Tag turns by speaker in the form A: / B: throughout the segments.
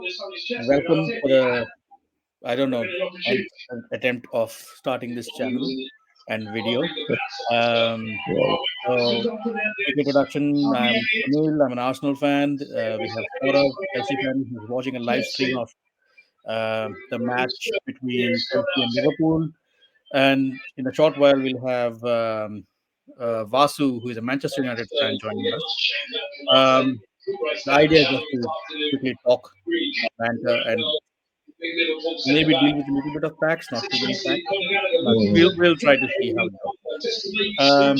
A: Welcome for the, I don't know, nth attempt of starting this channel and video. Um, so, quick introduction. I'm Sunil. I'm an Arsenal fan. We have Saurabh, Chelsea fan, who's watching a live stream of the match between Chelsea and Liverpool. And in a short while, we'll have Vasu, who is a Manchester United fan, joining us. Um, the idea is just to quickly talk, banter, and maybe deal with a little bit of facts, not too many facts, but we'll try to see how it goes. Um,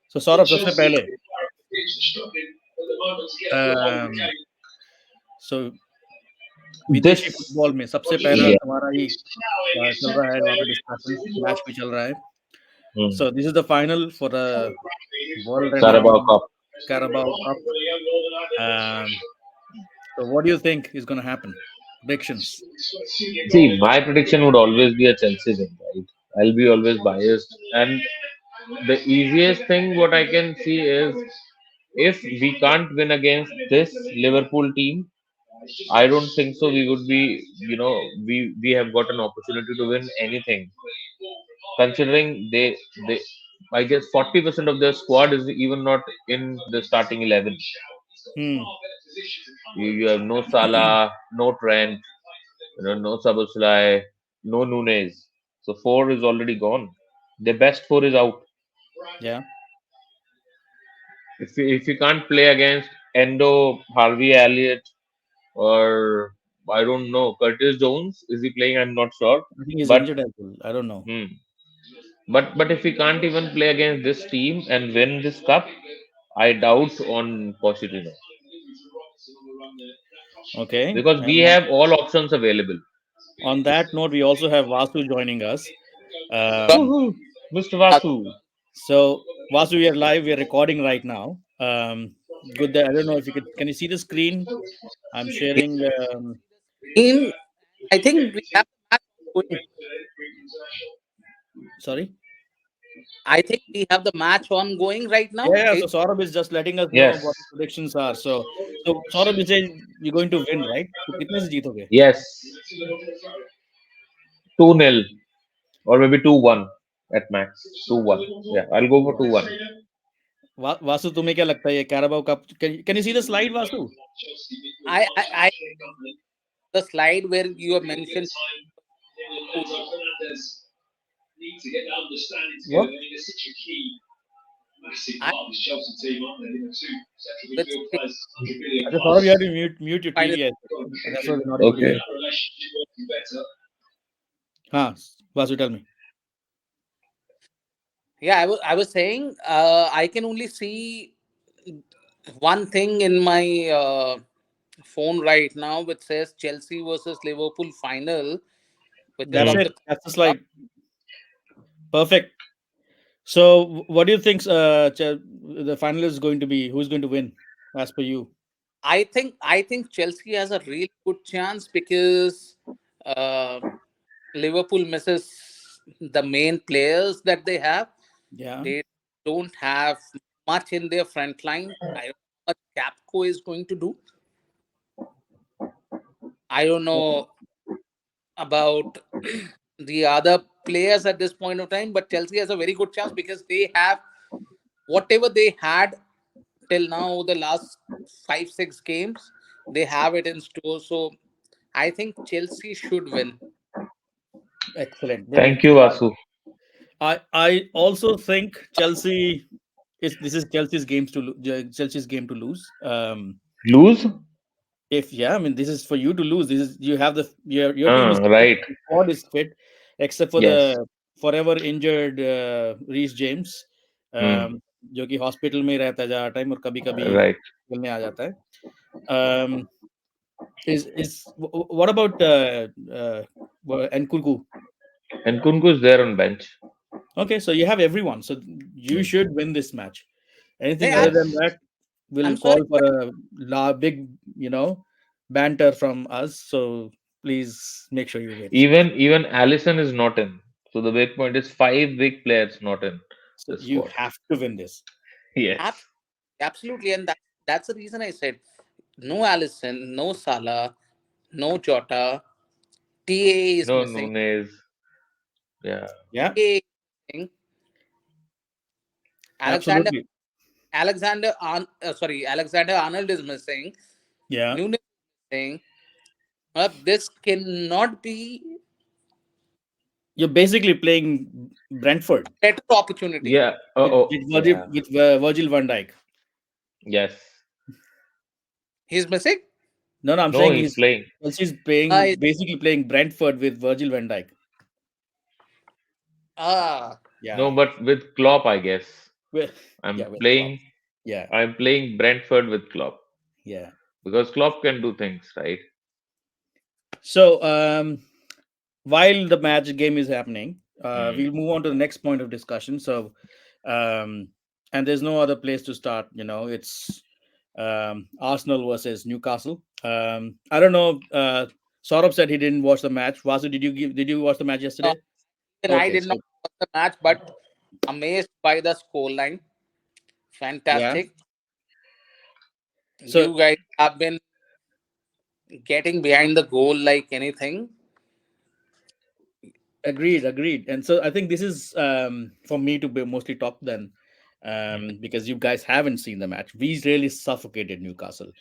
A: so Saurabh सबसे पहले so विदेशी
B: This,
A: football में सबसे पहला
B: yeah.
A: तुम्हारा ही चल रहा है वहाँ पे डिस्कशन मैच भी चल रहा है.
B: Hmm.
A: So this is the final for the world
B: Carabao
A: renowned
B: Cup.
A: Carabao Cup. Um, so what do you think is going to happen? Predictions.
B: See, my prediction would always be a Chelsea win, right? I'll be always biased. And the easiest thing what I can see is if we can't win against this Liverpool team, I don't think so. We would be, we have got an opportunity to win anything. Considering they, I guess 40% of their squad is even not in the starting 11.
A: Hmm.
B: You have no Salah, no Trent, no Saboslai, no Nunes. So four is already gone. The best four is out.
A: Yeah.
B: If you can't play against Endo, Harvey Elliott, or I don't know, Curtis Jones, is he playing? I'm not sure.
A: I think he's
B: But
A: injured as well. I don't know.
B: hmm, but if we can't even play against this team and win this cup, I doubt on Pochettino
A: Okay.
B: because we
A: And
B: have all options available.
A: on that note, we also have Vasu joining us.
C: Well,
A: Um,
B: Woohoo, Mr. Vasu.
A: so Vasu, we are live. We are recording right now. Good. That, I don't know if you can you see the screen? I'm sharing.
C: in I think we have the match going.
A: Sorry.
C: I think we have the match ongoing right now.
A: Yeah. So Saurabh is just letting us know
B: Yes,
A: what the predictions are. So Saurabh, you say you're going to win, right? So कितने से जीतोगे?
B: yes, 2-0 or maybe 2-1 at max. 2-1. Yeah, I'll go for 2-1.
A: Vasu तुम्हें क्या लगता है ये Carabao cup can you see the slide Vasu
C: I the slide where you have mentioned Liverpool.
A: what
C: I with
A: अच्छा Saurabh you have to mute your
C: final.
A: TV that's why we're not able to
B: Okay.
A: hear हाँ Vasu tell me
C: Yeah, I was saying I can only see one thing in my phone right now, which says Chelsea versus Liverpool final, which is
A: that's
C: of
B: Hmm.
C: the
A: it that's the
C: cup.
A: slide perfect so what do you think the final is going to be who's going to win as per you
C: I think Chelsea has a really good chance because uh, Liverpool misses the main players that they have.
A: yeah
C: They don't have much in their front line. I don't know what Capco is going to do. I don't know about the other players at this point of time, but Chelsea has a very good chance because they have whatever they had till now, the last 5 6 games, they have it in store. So I think Chelsea should win.
A: excellent
B: Thank you, Vasu.
A: I also think Chelsea is this is Chelsea's Chelsea's game to lose
B: Lose?
A: if yeah, I mean this is for you to lose. This is you have your team is fit,
B: Right.
A: the squad is fit, except for
B: Yes.
A: the forever injured Reece James,
B: Hmm.
A: जो कि hospital में ही रहता है ज़्यादा time और कभी कभी
B: Right.
A: खेलने आ जाता है. Um, is what about Nkunku?
B: And Kunku is there on bench.
A: Okay, so you have everyone, so you
B: Hmm.
A: should win this match. Anything
C: Hey,
A: other
B: Yes.
A: than that, we'll
C: I'm sorry,
A: call for
C: but
A: a big, banter from us. So please make sure you win.
B: Even Allison is not in. So the big point is five big players not in
A: So
B: the
A: you
B: squad.
A: have to win this.
B: Yes.
C: ab- absolutely, and that's the reason I said no Allison, no Salah, no Jota. TA is
B: No
C: missing.
B: Nunes. Yeah.
A: Yeah,
C: TA is missing. Alexander
A: absolutely.
C: Alexander Arnold is missing.
A: Yeah,
C: Nunes is missing. This cannot be
A: you're basically playing Brentford
C: a better opportunity.
B: Yeah. Oh. Yeah.
A: with Virgil van Dijk.
B: Yes.
C: He's missing.
A: No, no, I'm
B: No,
A: saying
B: he's
A: he's
B: playing.
A: Chelsea's
C: Uh,
A: playing basically playing Brentford with Virgil van Dijk.
C: ah,
B: No,
A: Yeah,
B: but with Klopp, I guess.
A: with
B: I'm
A: yeah with Klopp.
B: playing.
A: Yeah,
B: I'm playing Brentford with Klopp
A: yeah.
B: because Klopp can do things, right?
A: So while the match game is happening,
B: Mm.
A: we'll move on to the next point of discussion. So, um, and there's no other place to start. It's Arsenal versus Newcastle. I don't know. Saurabh said he didn't watch the match. Vasu, did you watch the match
C: no,
A: yesterday?
C: and I
A: Okay,
C: did not
A: so
C: watch the match, but amazed by the scoreline.
A: yeah,
C: Fantastic.
A: so
C: You guys have been getting behind the goal like anything.
A: agreed, agreed. And so I think this is for me to be mostly talk then,
B: Mm.
A: because you guys haven't seen the match. We really suffocated Newcastle.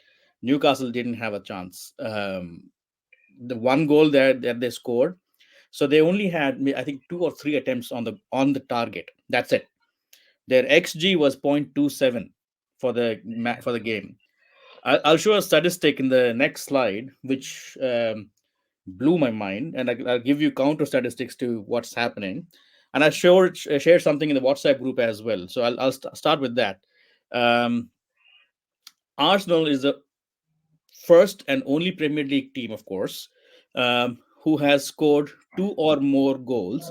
A: Newcastle didn't have a chance. The one goal that they scored, so they only had I think two or three attempts on the target. That's it. Their xG was 0.27 for for the game. I'll show a statistic in the next slide, which blew my mind, and I'll give you counter statistics to what's happening. And I shared something in the WhatsApp group as well. So I'll start with that. Um, Arsenal is the first and only Premier League team, of course, who has scored two or more goals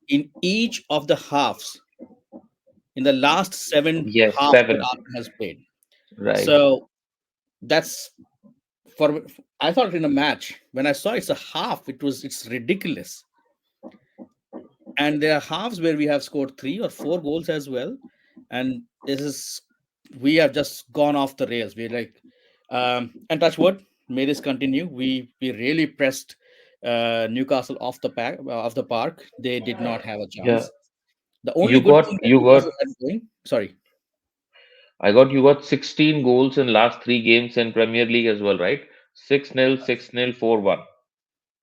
A: in each of the halves in the last seven
B: Yes,
A: halves that
B: 7.
A: Arsenal has played.
B: Right.
A: So that's for I thought in a match when I saw it's a half, it's ridiculous. And there are halves where we have scored three or four goals as well, and this is we have just gone off the rails. We're like, and touch wood, may this continue. We really pressed Newcastle off the park. They did not have a
B: Yeah.
A: chance. The only
B: You
A: good thing
B: got
A: that
B: you got
A: Newcastle had going, sorry,
B: you got 16 goals in last 3 games in Premier League as well, right? 6-0, 6-0, 4-1.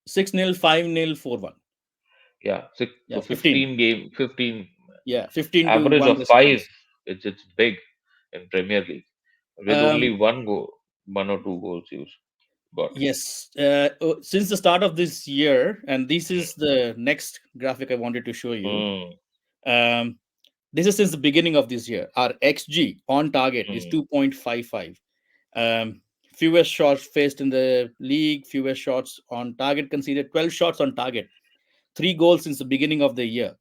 A: 6-0, 5-0, 4-1.
B: Yeah, six,
A: Yeah, 15.
B: 15
A: Yeah, 15 to
B: average
A: 1
B: of 5.
A: response.
B: It's big in Premier League. With only
A: Um,
B: one goal, one or two goals you got.
A: Yes, since the start of this year, and this is the next graphic I wanted to show you.
B: Mm,
A: Um, this is since the beginning of this year. Our XG on target is
B: mm.
A: 2.55. Um, Fewest shots faced in the league, fewest shots on target conceded, 12 shots on target, three goals since the beginning of the year.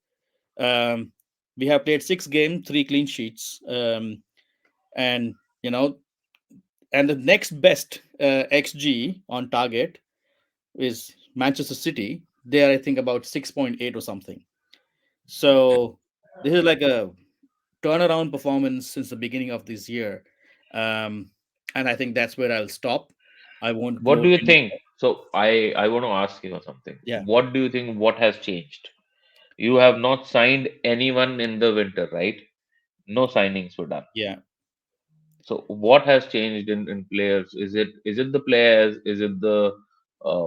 A: Um, we have played six games, three clean sheets, and you know, and the next best XG on target is Manchester City. They are, I think, about 6.8 or something. So this is like a turnaround performance since the beginning of this year. Um, and I think that's where I'll stop. I won't
B: What do
A: go
B: you
A: any.
B: think? So I want to ask you something.
A: Yeah,
B: What do you think? What has changed? You have not signed anyone in the winter, right? No signings were done.
A: yeah.
B: So what has changed in players? Is it the players? Is it the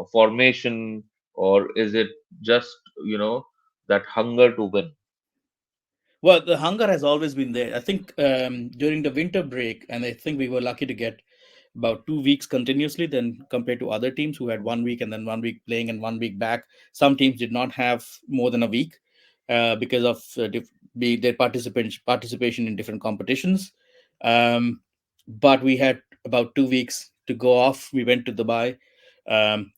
B: formation, or is it just that hunger to win?
A: Well, the hunger has always been there. I think during the winter break, and I think we were lucky to get about 2 weeks continuously, then compared to other teams who had 1 week and then 1 week playing and 1 week back. Some teams did not have more than a week because of their participation in different competitions. Um, but we had about 2 weeks to go off. We went to Dubai. Um,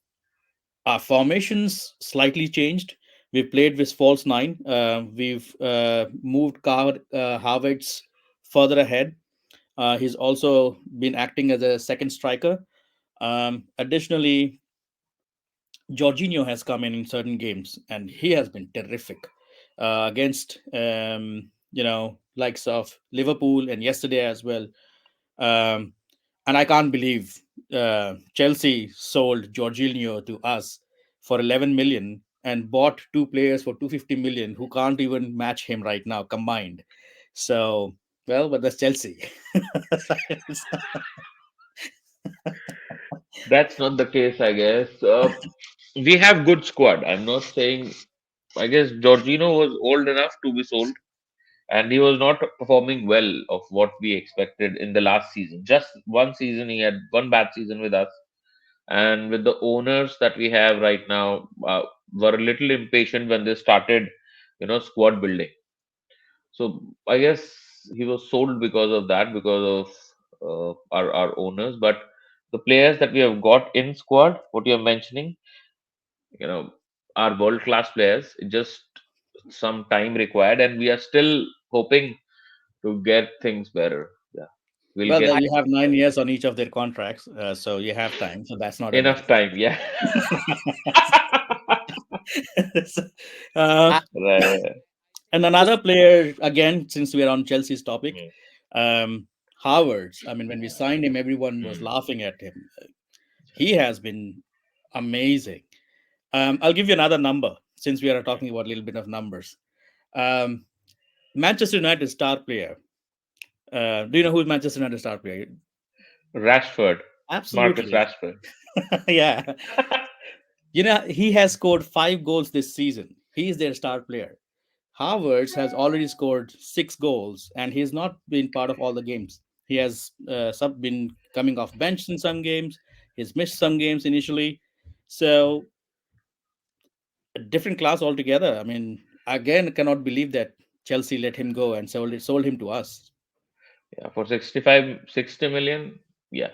A: our formations slightly changed. We played with false nine. We've moved Havertz further ahead. He's also been acting as a second striker. Additionally, Jorginho has come in certain games, and he has been terrific against likes of Liverpool and yesterday as well. Um, And I can't believe Chelsea sold Jorginho to us for 11 million and bought two players for 250 million who can't even match him right now combined. So, well, but that's Chelsea.
B: That's not the case, I guess. We have good squad. I'm not saying. I guess Jorginho was old enough to be sold, and he was not performing well of what we expected in the last season. Just one season, he had one bad season with us, and with the owners that we have right now, were a little impatient when they started, squad building. So I guess he was sold because of that, because of our owners. But the players that we have got in squad, what you're mentioning, you know, are world class players. It just some time required, and we are still hoping to get things better. Yeah, we'll
A: Well,
B: get
A: you have 9 years on each of their contracts, so you have time. So that's not a big.
B: enough time. Yeah,
A: So, uh,
C: I,
B: right.
A: and
C: just
A: another player, again, since we are on Chelsea's topic,
B: Mm,
A: Havertz. I mean, when we signed him, everyone was
B: mm.
A: laughing at him. He has been amazing. I'll give you another number since we are talking about a little bit of numbers. Um, Manchester United star player. Do you know who is Manchester United star player?
B: Rashford, Marcus
A: Absolutely.
B: Rashford.
A: Yeah. You know, he has scored 5 goals this season. He is their star player. Havertz has already scored 6 goals, and he's not been part of all the games. He has been coming off bench in some games. He's missed some games initially, so a different class altogether. I mean, again, cannot believe that Chelsea let him go and sold him to us.
B: Yeah, for 65, 60 million. Yeah,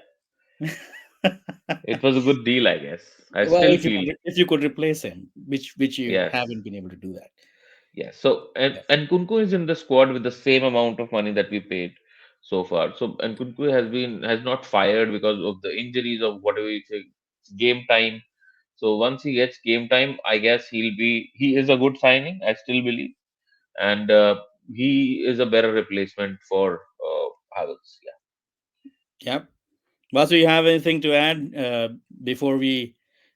B: it was a good deal, I guess. I
A: Well,
B: still feel.
A: if you could replace him, which you
B: Yes.
A: haven't been able to do that.
B: Yes. So
A: Yes.
B: and Kunku is in the squad with the same amount of money that we paid so far. So and Kunku has not fired because of the injuries of whatever you say, game time. So once he gets game time, I guess he is a good signing. I still believe, and he is a better replacement for Havertz. Yeah.
A: Yep. Vasu, you have anything to add before we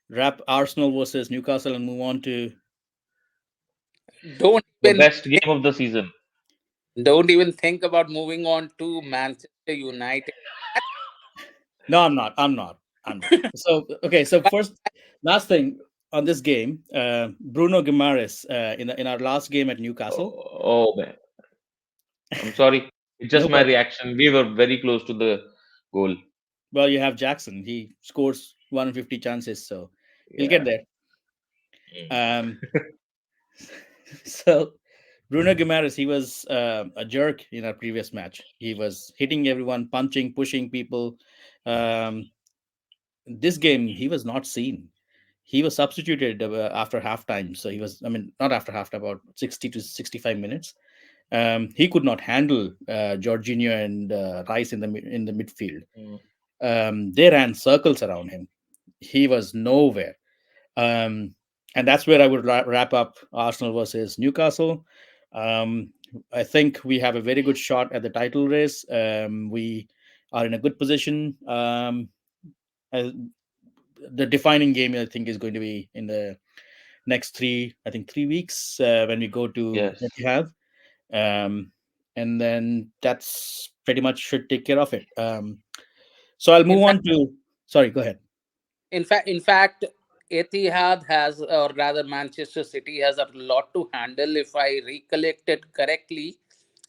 A: wrap Arsenal versus Newcastle and move on to?
C: don't
B: The
C: even
B: best game of the season.
C: don't even think about moving on to Manchester United.
A: No, I'm not. I'm not. I'm not. So okay. So
C: But
A: first, last thing on this game, Bruno Guimaraes in our last game at Newcastle.
B: Oh man, I'm sorry. It's
A: No
B: just my
A: problem.
B: reaction. We were very close to the goal.
A: Well, you have Jackson. He scores 150 chances, so he'll get
B: Yeah.
A: there.
B: Mm.
A: Um, so Bruno Guimaraes, he was a jerk in our previous match. He was hitting everyone, punching, pushing people. Um, this game, he was not seen. He was substituted after halftime. So he was, I mean, not after halftime, about 60 to 65 minutes. He could not handle Jorginho and Rice in the midfield.
B: Mm.
A: They ran circles around him. He was nowhere. Um, and that's where I would wrap up Arsenal versus Newcastle. Um, I think we have a very good shot at the title race. We are in a good position. Uh, the defining game, I think, is going to be in the next I think, 3 weeks when we go to
B: Yes.
A: Etihad. Um, and then that's pretty much should take care of it. So I'll
C: in
A: move
C: fact,
A: on to. Sorry, go ahead.
C: in fact, Etihad has, or rather, Manchester City has a lot to handle. If I recollect it correctly,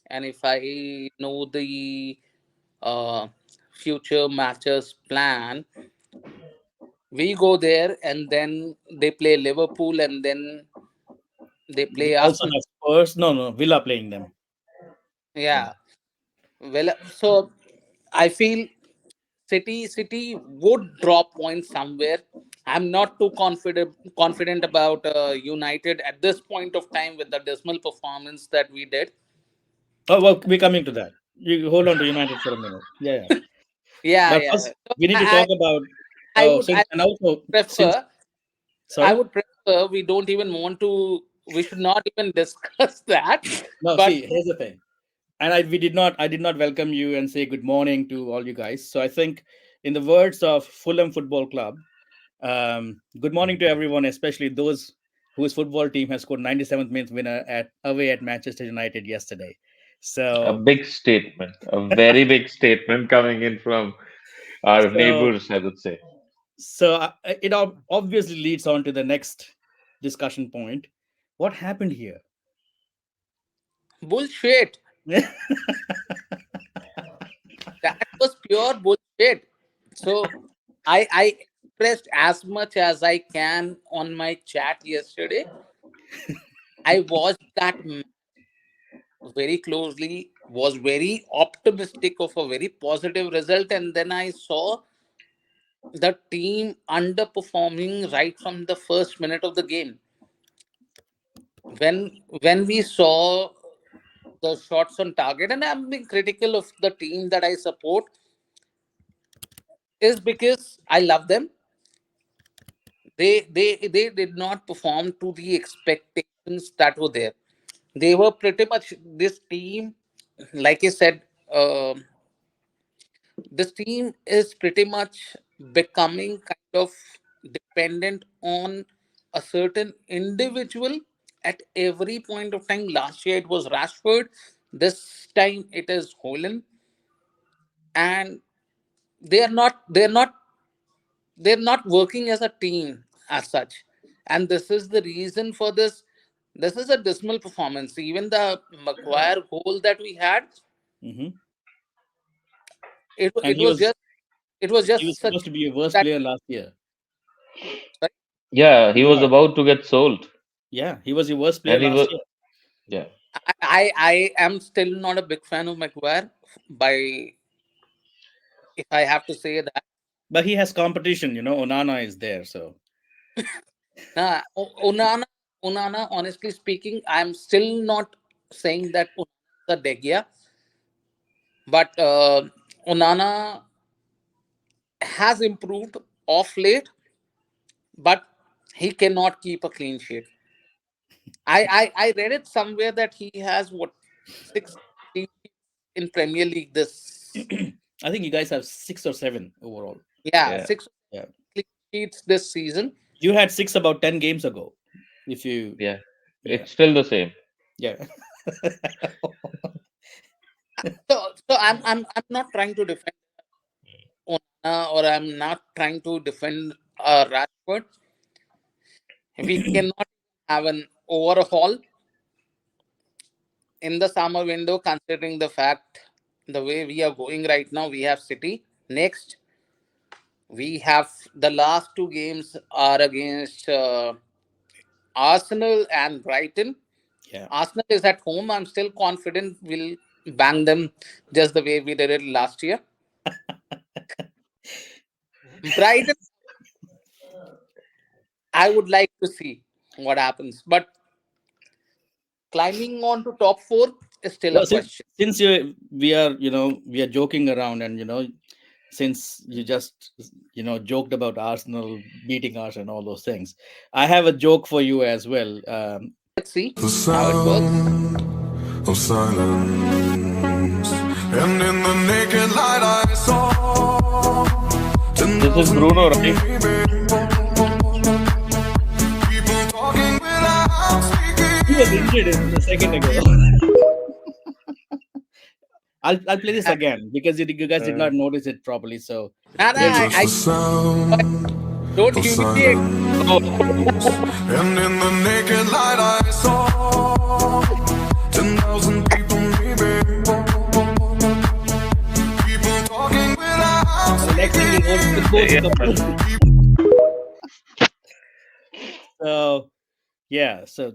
C: and if I know the uh, future matches plan, we go there and then they play Liverpool and then they
A: They
C: play
A: also
C: Arsenal.
A: have Spurs. No, no, Villa playing them.
B: Mm.
C: Yeah. Well, so I feel City would drop points somewhere. I'm not too confident about United at this point of time with the dismal performance that we did.
A: Oh, well, we're coming to that. You hold on to United for a minute. Yeah, yeah.
C: Yeah,
A: But
C: yeah.
A: first,
C: So
A: we need to talk about.
C: I
A: Oh,
C: would
A: since
C: I
A: and also since.
C: prefer I
A: Sorry.
C: would prefer we don't even want to. We should not even discuss that.
A: No,
C: But
A: see, here's the thing. and I did not welcome you and say good morning to all you guys. So I think, in the words of Fulham Football Club, good morning to everyone, especially those whose football team has scored 97th minute winner at away at Manchester United yesterday.
B: A
A: So,
B: big statement, a very big statement coming in from our
A: so,
B: neighbors, I would say.
A: it obviously leads on to the next discussion point. What happened here?
C: Bullshit. That was pure bullshit. So I expressed as much as I can on my chat yesterday. I watched that very closely, was very optimistic of a very positive result, and then I saw the team underperforming right from the first minute of the game. When we saw the shots on target, and I'm being critical of the team that I support, is because I love them. They did not perform to the expectations that were there. They were pretty much this team, like I said, this team is pretty much becoming kind of dependent on a certain individual at every point of time. Last year it was Rashford, this time it is Holland, and they're not working as a team as such, and this is the reason for this. This is a dismal performance. Even the Maguire goal that we had,
A: Hmm.
C: it,
A: And
C: it was just it was
A: he was
C: just such
A: supposed to be your worst
C: that.
A: player last year.
B: Yeah, he was
A: Maguire.
B: about to get sold,
A: Yeah, he was your worst player
B: and he
A: last
B: was,
A: year.
B: yeah,
C: I am still not a big fan of Maguire. By If I have to say that,
A: But he has competition. Onana is there, so.
C: nah, Onana. Honestly speaking, I'm still not saying that Onana is a De Gea, but Onana has improved off late, but he cannot keep a clean sheet. I read it somewhere that he has what, six clean sheets in Premier League this.
A: I think you guys have 6 or 7 overall.
C: Yeah,
B: yeah,
C: six
A: Yeah,
C: clean sheets this season.
A: you had 6 about 10 games ago. If you,
B: yeah.
A: yeah,
B: It's still the same.
A: yeah.
C: So I'm not trying to defend Onana, or I'm not trying to defend Rashford. We cannot have an overhaul in the summer window, considering the fact the way we are going right now. We have City next. We have the last two games are against Arsenal and Brighton.
A: Yeah.
C: Arsenal is at home. I'm still confident we'll bang them just the way we did it last year. Brighton, I would like to see what happens, but climbing on to top four is still a
A: Well, since
C: question.
A: since you we are joking around, and since you just joked about Arsenal beating us and all those things, I have a joke for you as well.
C: Let's see
D: The
C: how it works.
D: sound of silence, and in the naked light I saw
B: This is
D: 10,000
B: Bruno,
D: people,
B: right?
D: people talking without
A: He was
D: speaking.
A: injured a second ago. I'll play this again because you guys did
B: Uh,
A: not notice it properly. So
C: And
A: here we
D: Just
A: go.
D: the sound
C: don't
D: of
C: humiliate.
B: oh,
D: silence, and in the naked light I saw 10,000 people, maybe, people talking without
A: The next thing you know, the coach
B: yeah.
A: comes.
D: speaking.
A: So yeah, so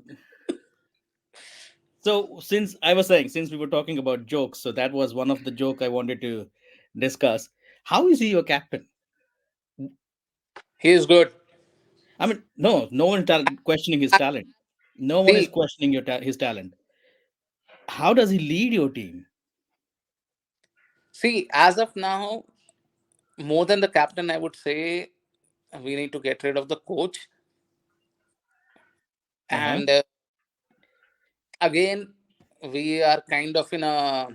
A: since I was saying, since we were talking about jokes, so that was one of the joke I wanted to discuss. How is he your captain?
C: He is good.
A: I mean, no one questioning his
C: I-
A: talent. No one is
C: See,
A: questioning his talent. How does he lead your team?
C: as of now, more than the captain, I would say we need to get rid of the coach.
A: Uh huh.
C: And again, we are kind of in a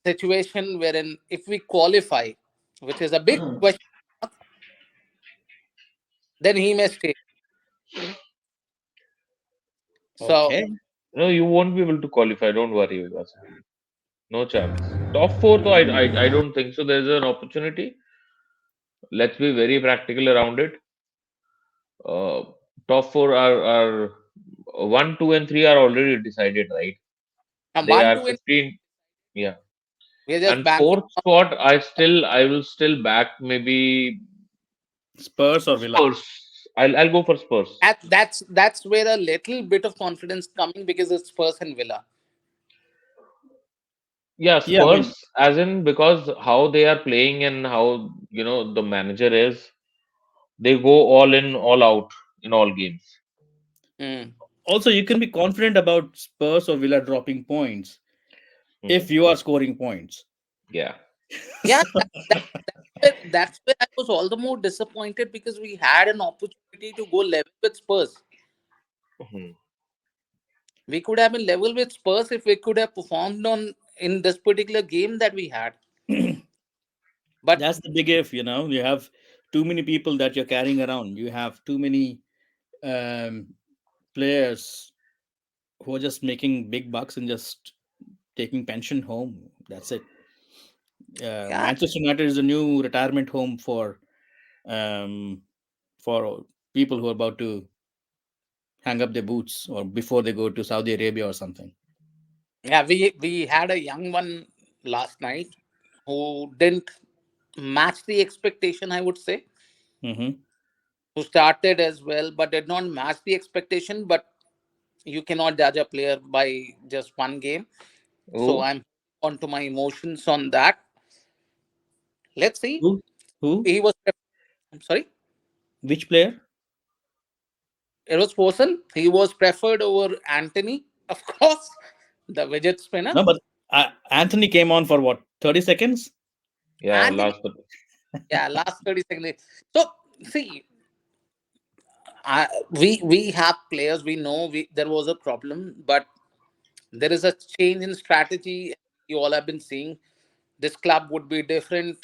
C: situation wherein if we qualify, which is a big question, then he may stay. So
A: Okay.
B: No, you won't be able to qualify. Don't worry, Vikas. No chance. Top four, though, I don't think so. There's an opportunity. Let's be very practical around it. Uh, Top four are one, two, and three are already decided, right? They
C: one,
B: are
C: two, and
B: 15. Yeah.
C: we're just
B: And
C: banking
B: fourth
C: on
B: spot, I will still back maybe
A: Spurs or Villa?
B: Spurs. I'll go for Spurs.
C: that. That's where a little bit of confidence coming because it's Spurs and Villa.
B: Yeah,
A: Yeah, I mean,
B: Spurs, as in because how they are playing and how the manager is, they go all in, all out in all games.
C: Hmm.
A: also you
C: So
A: can be confident about Spurs or Villa dropping points if
B: Hmm.
A: you are scoring points.
B: Yeah.
C: yeah, that's where I was all the more disappointed because we had an opportunity to go level with Spurs.
B: Mhm.
C: We could have been level with Spurs if we could have performed on in this particular game that we had. But
A: That's the big if, you have too many people that you're carrying around. You have too many um, players who are just making big bucks and just taking pension home. That's it.
C: yeah,
A: Manchester United is a new retirement home um, for people who are about to hang up their boots or before they go to Saudi Arabia or something.
C: yeah, we had a young one last night who didn't match the expectation, I would say,
A: Hmm.
C: who started as well but did not match the expectation. But you cannot judge a player by just one game. So
B: Oh,
C: I'm on to my emotions on that. Let's see.
A: Who? Who?
C: He was, I'm sorry,
A: Which player?
C: it was Fosun. He was preferred over Anthony, of course, the widget spinner.
A: No, but Anthony came on for what, 30 seconds?
B: yeah,
C: Anthony,
B: last.
C: yeah, last 30 seconds. So, see, we have players, we know there was a problem, but there is a change in strategy. You all have been seeing this club would be different.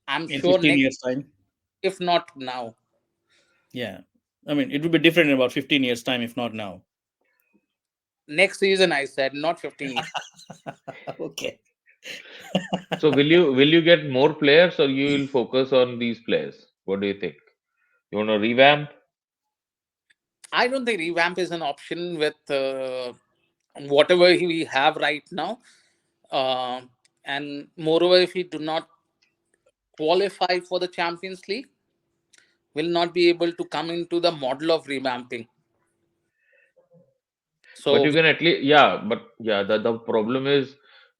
C: I'm
A: In
C: sure
A: 15
C: next,
A: years' time.
C: if not now,
A: Yeah. I mean, it will be different in about 15 years' time, if not now.
C: next season, I said, not 15 years.
A: Okay.
B: So will you get more players or you will focus on these players? What do you think? You want to revamp?
C: I don't think revamp is an option with whatever we have right now. Uh, and moreover, if we do not qualify for the Champions League, will not be able to come into the model of revamping.
B: But
C: So,
B: you can at least, yeah, but yeah, the problem is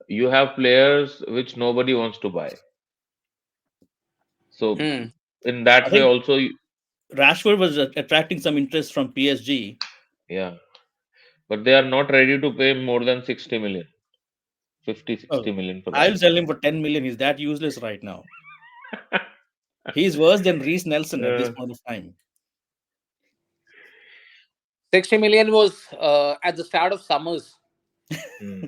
B: you have players which nobody wants to buy. So
C: hmm,
B: in
A: I
B: that way
A: think
B: also,
A: Rashford was attracting some interest from PSG.
B: yeah, but they are not ready to pay more than 60 million, 50,
A: Oh,
B: 60 million for
A: I'll
B: Rashford.
A: sell him for 10 million. He's that useless right now. He's worse than Reece Nelson at this
B: Uh,
A: point of time.
C: 60 million was at the start of summers.
B: hmm.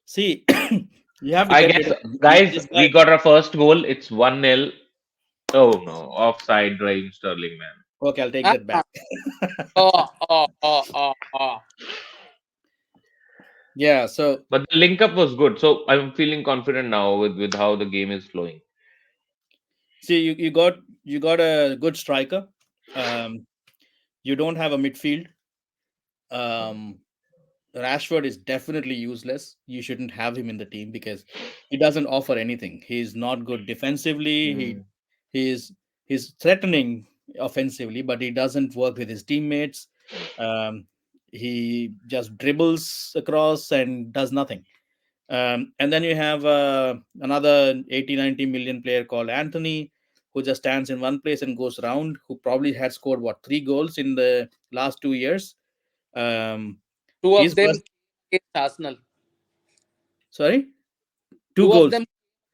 A: See, you have to
B: I
A: get rid
B: guess,
A: of
B: guys,
A: this
B: we
A: guy.
B: got our first goal. It's 1-0. Oh no, offside, Raheem Sterling, man.
A: Okay, I'll take
C: Ah,
A: that back.
C: oh, oh, oh, oh, oh.
A: Yeah, so
B: But the link up was good, so I'm feeling confident now with how the game is flowing.
A: see, you got a good striker. Um, you don't have a midfield. Um, Rashford is definitely useless. You shouldn't have him in the team because he doesn't offer anything. He's not good defensively.
B: Hmm.
A: He's he's threatening offensively, but he doesn't work with his teammates. Um, he just dribbles across and does nothing. And then you have another 80, 90 million player called Anthony, who just stands in one place and goes around, who probably had scored what, 3 goals in the last 2 years. Um,
C: Two of
A: he's
C: them
A: worth,
C: against Arsenal.
A: sorry, two
C: Two of
A: goals.
C: them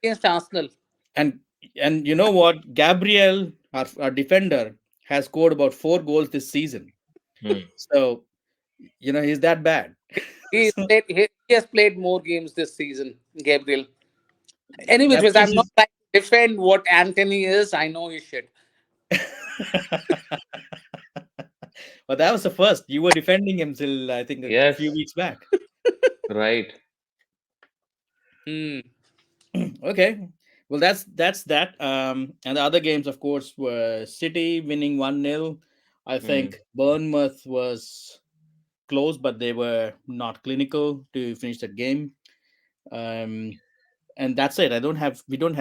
C: against Arsenal.
A: And you know what? Gabriel, our defender, has scored about 4 goals this season.
B: Hmm.
A: So He's that bad. So,
C: He has played more games this season, Gabriel. Any which
A: that
C: ways,
A: means
C: I'm not
A: he's.
C: trying to defend what Anthony is. I know his shit.
A: But that was the first. You were defending him till I think a few
B: Yes,
A: weeks back.
B: right.
C: Hmm.
A: Okay. Well, that's that. And the other games, of course, were City winning 1-0. I
B: Mm.
A: think Bournemouth was close, but they were not clinical to finish that game. Um, and that's it. We didn't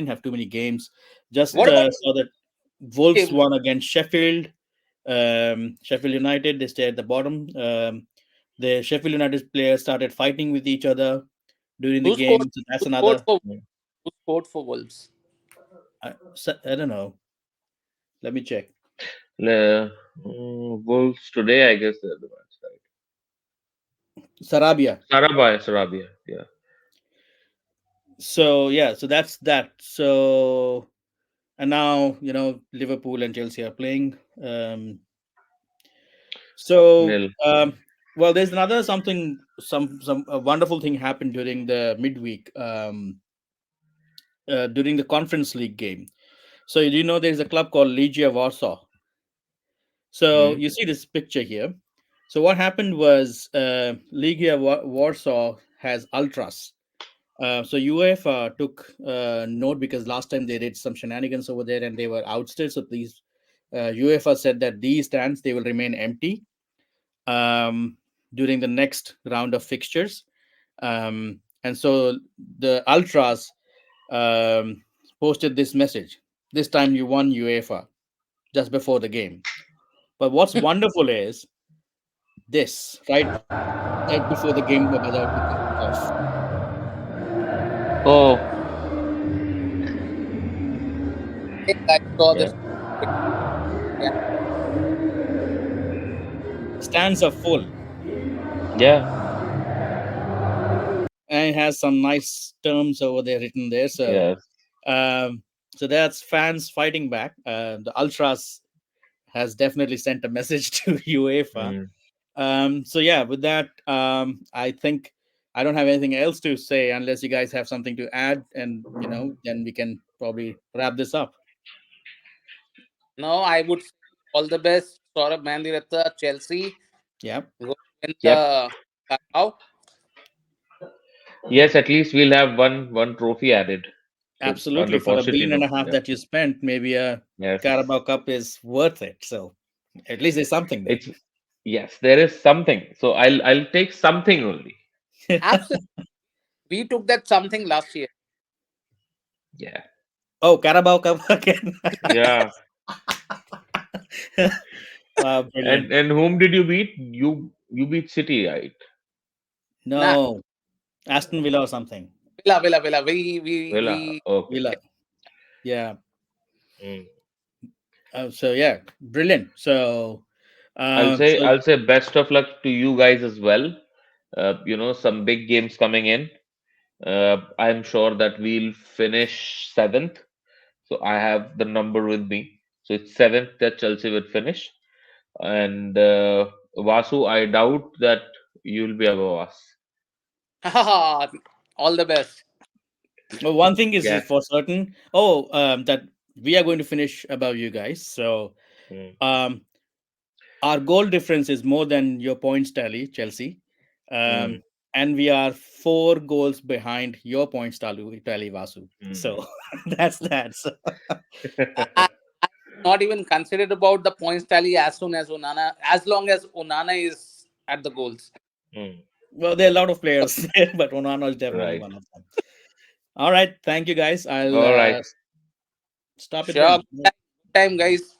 A: have too many games. Just
C: What about
A: saw that Wolves
C: game?
A: won against Sheffield. Sheffield United, they stay at the bottom. The Sheffield United players started fighting with each other during the
C: Who scored?
A: game. So that's
C: Who scored
A: another.
C: for?
B: Mm.
C: Who scored for Wolves?
A: I don't know. Let me check.
B: Wolves today, I guess they're the ones, right?
A: Sarabia.
B: Sarabia. Yeah.
A: So yeah, so that's that. So and now Liverpool and Chelsea are playing. So
B: Nil.
A: well, there's another something, some a wonderful thing happened during the midweek, during the Conference League game. So there's a club called Legia Warsaw. So
B: Mm.
A: you see this picture here. So what happened was Legia Warsaw has ultras. So UEFA took note because last time they did some shenanigans over there and they were ousted. So these UEFA said that these stands they will remain empty during the next round of fixtures. And so the ultras posted this message. This time you won UEFA just before the game. But what's wonderful is this right before the game was about to kick off.
B: Oh,
C: I think I saw
B: yeah.
C: this. Yeah.
A: Stands are full
B: Yeah.
A: and it has some nice terms over there written there. So,
B: Yes.
A: um, so that's fans fighting back. The ultras has definitely sent a message to UEFA.
B: Mm.
A: So yeah, with that, I think I don't have anything else to say unless you guys have something to add, and then we can probably wrap this up.
C: No, I would say all the best, Saurabh Mandiratha, Chelsea.
A: Yeah,
C: Go win
B: Yep.
C: the Carabao.
B: Yes, at least we'll have one trophy added. So on
A: absolutely.
B: the
A: For a
B: positive
A: billion and
B: note.
A: a half
B: Yeah.
A: that you spent, maybe a
B: Yes.
A: Carabao Cup is worth it. So at least there's something there.
B: It's yes, there is something. So I'll take something only.
C: Absolutely. We took that something last year.
B: Yeah.
A: Oh, Carabao Cup again.
B: Yeah.
A: Wow, brilliant.
B: And whom did you beat? You beat City, right?
C: Nah,
A: No, Aston Villa or something.
C: Villa.
B: Villa. Okay.
A: Villa. Yeah.
B: Mm.
A: So yeah, brilliant. So,
B: I'll say
A: so
B: I'll say best of luck to you guys as well. Some big games coming in. I'm sure that we'll finish seventh. So I have the number with me. So it's seventh that Chelsea would finish. And Vasu, I doubt that you'll be above us.
C: all the best.
A: well, one thing is
B: Yeah.
A: for certain. Oh, that we are going to finish above you guys. So,
B: Mm.
A: um, our goal difference is more than your points tally, Chelsea.
B: Mm.
A: And we are 4 goals behind your points tally, Vasu.
B: Mm.
A: So that's that. So,
C: I not even considered about the points tally as soon as Onana, as long as Onana is at the goals.
B: Mm.
A: well, there are a lot of players there, but Onana is definitely
B: Right.
A: one of them. All right, thank you guys. I'll
B: All right.
A: stop it
C: Sure.
A: then.
C: Good time, guys.